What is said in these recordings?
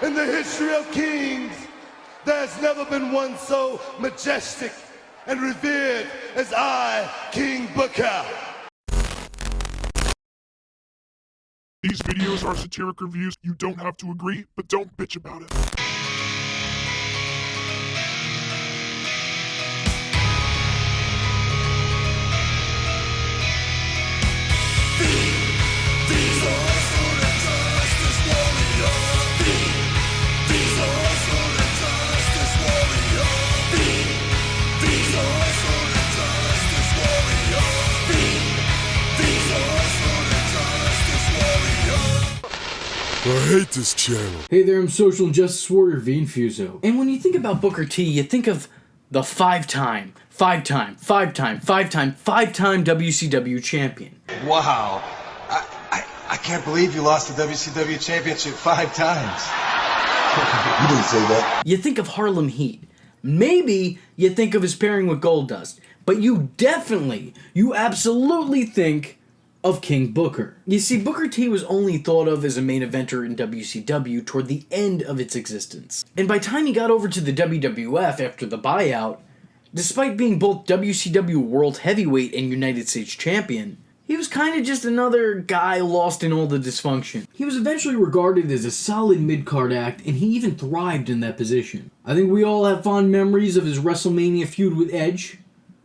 In the history of kings, there's never been one so majestic and revered as I, King BOOKAH. These videos are satiric reviews. You don't have to agree, but don't bitch about it. I hate this channel. Hey there, I'm social justice warrior Infuso. And when you think about Booker T, you think of the five-time WCW champion. Wow. I can't believe you lost the WCW championship 5 times. You didn't say that. You think of Harlem Heat. Maybe you think of his pairing with Goldust. But you absolutely think of King Booker. You see, Booker T was only thought of as a main eventer in WCW toward the end of its existence. And by the time he got over to the WWF after the buyout, despite being both WCW World Heavyweight and United States Champion, he was kind of just another guy lost in all the dysfunction. He was eventually regarded as a solid mid-card act, and he even thrived in that position. I think we all have fond memories of his WrestleMania feud with Edge,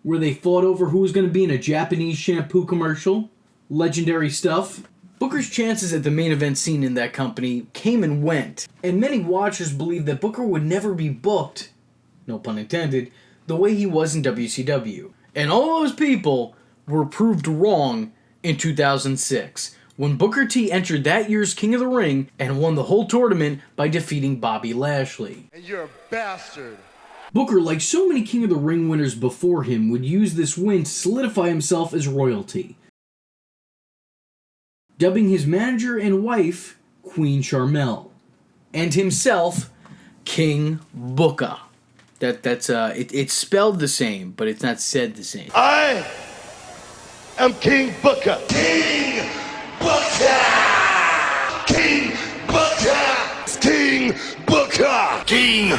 where they fought over who was going to be in a Japanese shampoo commercial. Legendary stuff. Booker's chances at the main event scene in that company came and went, and many watchers believed that Booker would never be booked, no pun intended, the way he was in WCW. And all those people were proved wrong in 2006, when Booker T entered that year's King of the Ring and won the whole tournament by defeating Bobby Lashley. And you're a bastard. Booker, like so many King of the Ring winners before him, would use this win to solidify himself as royalty, dubbing his manager and wife Queen Charmel, and himself King BOOKAH. It's spelled the same, but it's not said the same. I am King BOOKAH. King BOOKAH! King BOOKAH! King BOOKAH! King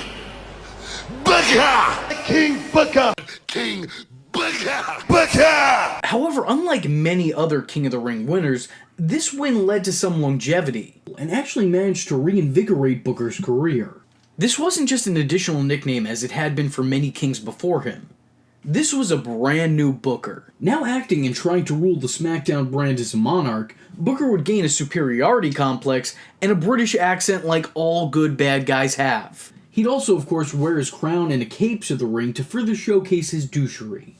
BOOKAH! King BOOKAH! King BOOKAH! BOOKAH! However, unlike many other King of the Ring winners, this win led to some longevity, and actually managed to reinvigorate Booker's career. This wasn't just an additional nickname as it had been for many kings before him. This was a brand new Booker. Now acting and trying to rule the SmackDown brand as a monarch, Booker would gain a superiority complex and a British accent like all good bad guys have. He'd also, of course, wear his crown and a cape to the ring to further showcase his douchery.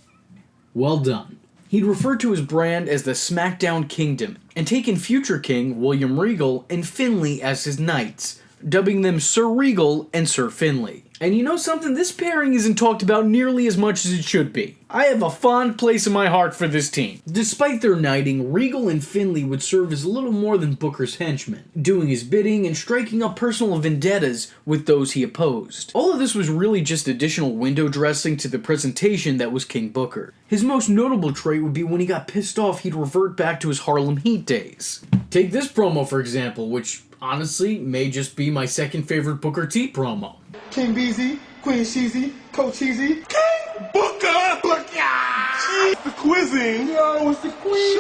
Well done. He'd refer to his brand as the SmackDown Kingdom, and taken future King William Regal and Finlay as his knights, dubbing them Sir Regal and Sir Finlay. And you know something? This pairing isn't talked about nearly as much as it should be. I have a fond place in my heart for this team. Despite their knighting, Regal and Finlay would serve as little more than Booker's henchmen, doing his bidding and striking up personal vendettas with those he opposed. All of this was really just additional window dressing to the presentation that was King Booker. His most notable trait would be when he got pissed off, he'd revert back to his Harlem Heat days. Take this promo for example, which honestly may just be my second favorite Booker T promo. King BZ, Queen Sheezy, Coach Cheesy, King BOOKAH! BOOKAH! the quizzing. Yo, it's the Queen.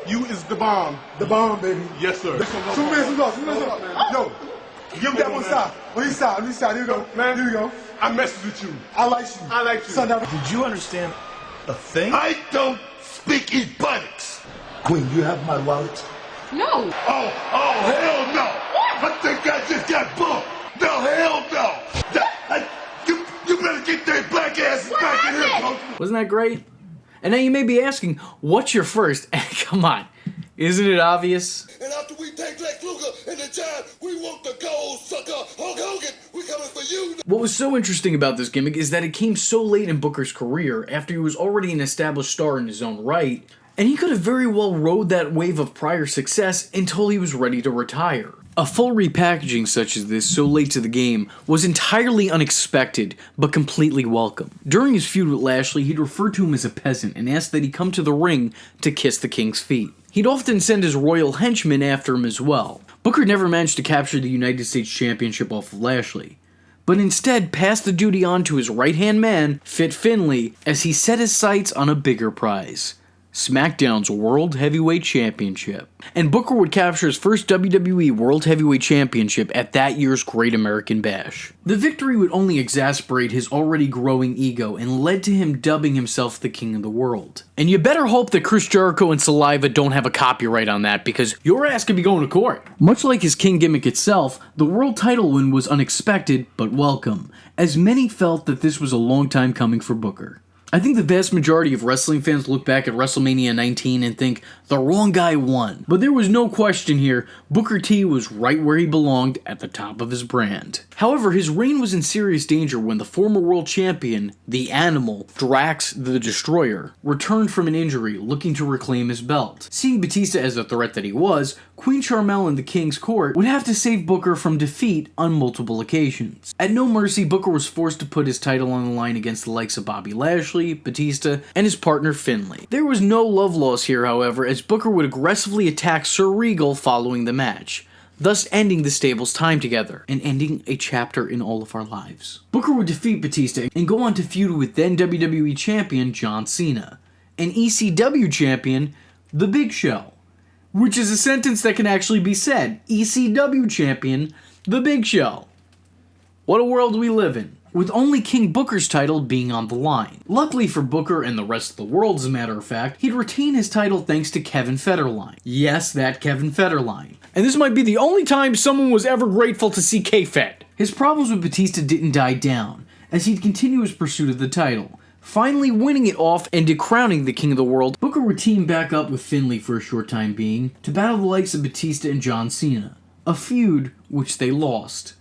You is the bomb. The bomb, baby. Yes, sir. 2 minutes lost. Yo, give me that one side. On each side. Here we go. Man. Here we go. I messed with you. I like you. I like you. Sundown. Did you understand a thing? I don't speak Ebonics. Queen, you have my wallet. No. Oh, hell no. I think I just got booked. No, hell no. You better get that black ass back in here, coach. Wasn't that great? And now you may be asking, what's your first? Come on, isn't it obvious? And after we take Lex Luger in the job, we want the gold sucker. Hulk Hogan, we coming for you. What was so interesting about this gimmick is that it came so late in Booker's career, after he was already an established star in his own right, and he could have very well rode that wave of prior success until he was ready to retire. A full repackaging such as this so late to the game was entirely unexpected, but completely welcome. During his feud with Lashley, he'd refer to him as a peasant and asked that he come to the ring to kiss the king's feet. He'd often send his royal henchmen after him as well, Booker never managed to capture the United States Championship off of Lashley, but instead passed the duty on to his right-hand man, Fit Finlay, as he set his sights on a bigger prize: SmackDown's World Heavyweight Championship. And Booker would capture his first WWE World Heavyweight Championship at that year's Great American Bash. The victory would only exacerbate his already growing ego and led to him dubbing himself the King of the World. And you better hope that Chris Jericho and Saliva don't have a copyright on that, because your ass could be going to court. Much like his King gimmick itself, the world title win was unexpected but welcome, as many felt that this was a long time coming for Booker. I think the vast majority of wrestling fans look back at WrestleMania 19 and think, the wrong guy won. But there was no question here, Booker T was right where he belonged, at the top of his brand. However, his reign was in serious danger when the former world champion, the Animal, Drax the Destroyer, returned from an injury, looking to reclaim his belt. Seeing Batista as the threat that he was, Queen Sharmell and the King's Court would have to save Booker from defeat on multiple occasions. At No Mercy, Booker was forced to put his title on the line against the likes of Bobby Lashley, Batista, and his partner Finlay. There was no love loss here, however, as Booker would aggressively attack Sir Regal following the match, thus ending the stable's time together, and ending a chapter in all of our lives. Booker would defeat Batista and go on to feud with then WWE Champion John Cena, and ECW Champion The Big Show, which is a sentence that can actually be said. ECW Champion The Big Show. What a world we live in, with only King Booker's title being on the line. Luckily for Booker and the rest of the world, as a matter of fact, he'd retain his title thanks to Kevin Federline. Yes, that Kevin Federline. And this might be the only time someone was ever grateful to see K-Fed. His problems with Batista didn't die down, as he'd continue his pursuit of the title, finally winning it off and decrowning the King of the World. Booker would team back up with Finlay for a short time being, to battle the likes of Batista and John Cena, a feud which they lost.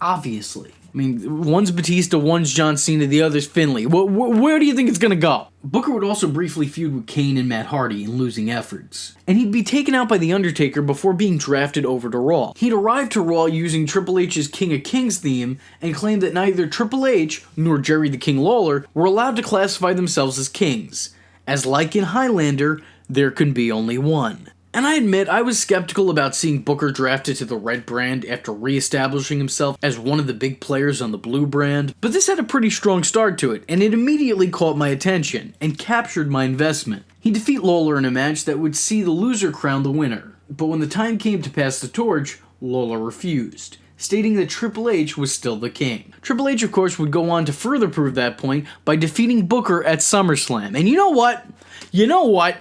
Obviously. I mean, one's Batista, one's John Cena, the other's Finlay. Where do you think it's gonna go? Booker would also briefly feud with Kane and Matt Hardy in losing efforts, and he'd be taken out by The Undertaker before being drafted over to Raw. He'd arrived to Raw using Triple H's King of Kings theme and claimed that neither Triple H nor Jerry the King Lawler were allowed to classify themselves as kings, as like in Highlander, there can be only one. And I admit, I was skeptical about seeing Booker drafted to the red brand after re-establishing himself as one of the big players on the blue brand, but this had a pretty strong start to it, and it immediately caught my attention, and captured my investment. He'd defeat Lawler in a match that would see the loser crown the winner, but when the time came to pass the torch, Lawler refused, stating that Triple H was still the king. Triple H, of course, would go on to further prove that point by defeating Booker at SummerSlam, and you know what?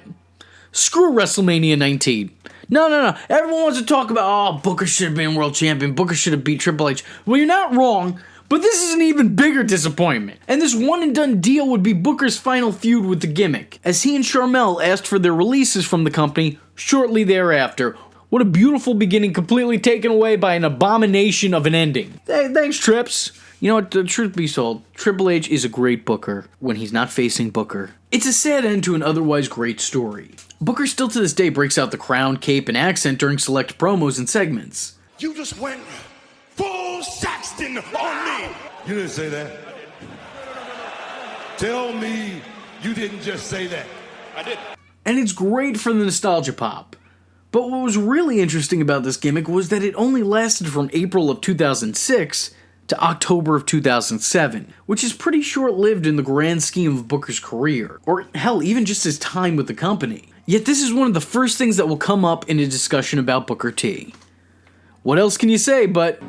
Screw WrestleMania 19. No. Everyone wants to talk about, oh, Booker should have been world champion. Booker should have beat Triple H. Well, you're not wrong, but this is an even bigger disappointment. And this one-and-done deal would be Booker's final feud with the gimmick, as he and Sharmell asked for their releases from the company shortly thereafter. What a beautiful beginning, completely taken away by an abomination of an ending. Hey, thanks, Trips. You know what, the truth be told, Triple H is a great booker when he's not facing Booker. It's a sad end to an otherwise great story. Booker still to this day breaks out the crown, cape, and accent during select promos and segments. You just went full Saxton on me. You didn't say that. Tell me you didn't just say that. I did. And it's great for the nostalgia pop. But what was really interesting about this gimmick was that it only lasted from April of 2006 to October of 2007, which is pretty short-lived in the grand scheme of Booker's career, or hell, even just his time with the company. Yet this is one of the first things that will come up in a discussion about Booker T. What else can you say but...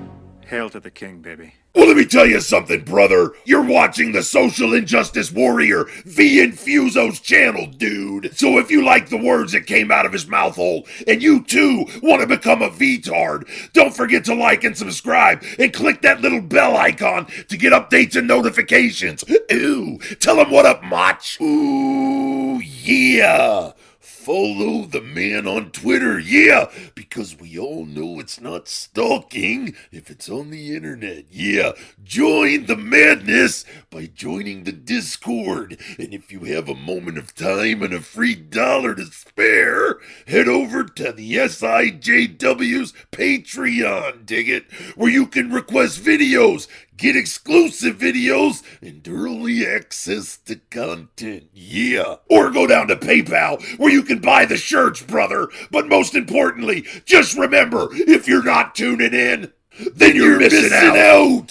Hail to the king, baby. Well, let me tell you something, brother. You're watching the Social Injustice Warrior V Infuso's channel, dude. So if you like the words that came out of his mouth hole, and you too want to become a V-tard, don't forget to like and subscribe, and click that little bell icon to get updates and notifications. Ooh, tell him what up, Mach. Ooh, yeah. Follow the man on Twitter, yeah, because we all know it's not stalking if it's on the internet, yeah. Join the madness by joining the Discord, and if you have a moment of time and a free $1 to spare, head over to the SIJW's Patreon, dig it, where you can request videos, get exclusive videos, and early access to content, yeah. Or go down to PayPal, where you can can buy the shirts, brother. But most importantly, just remember, if you're not tuning in, then you're missing out.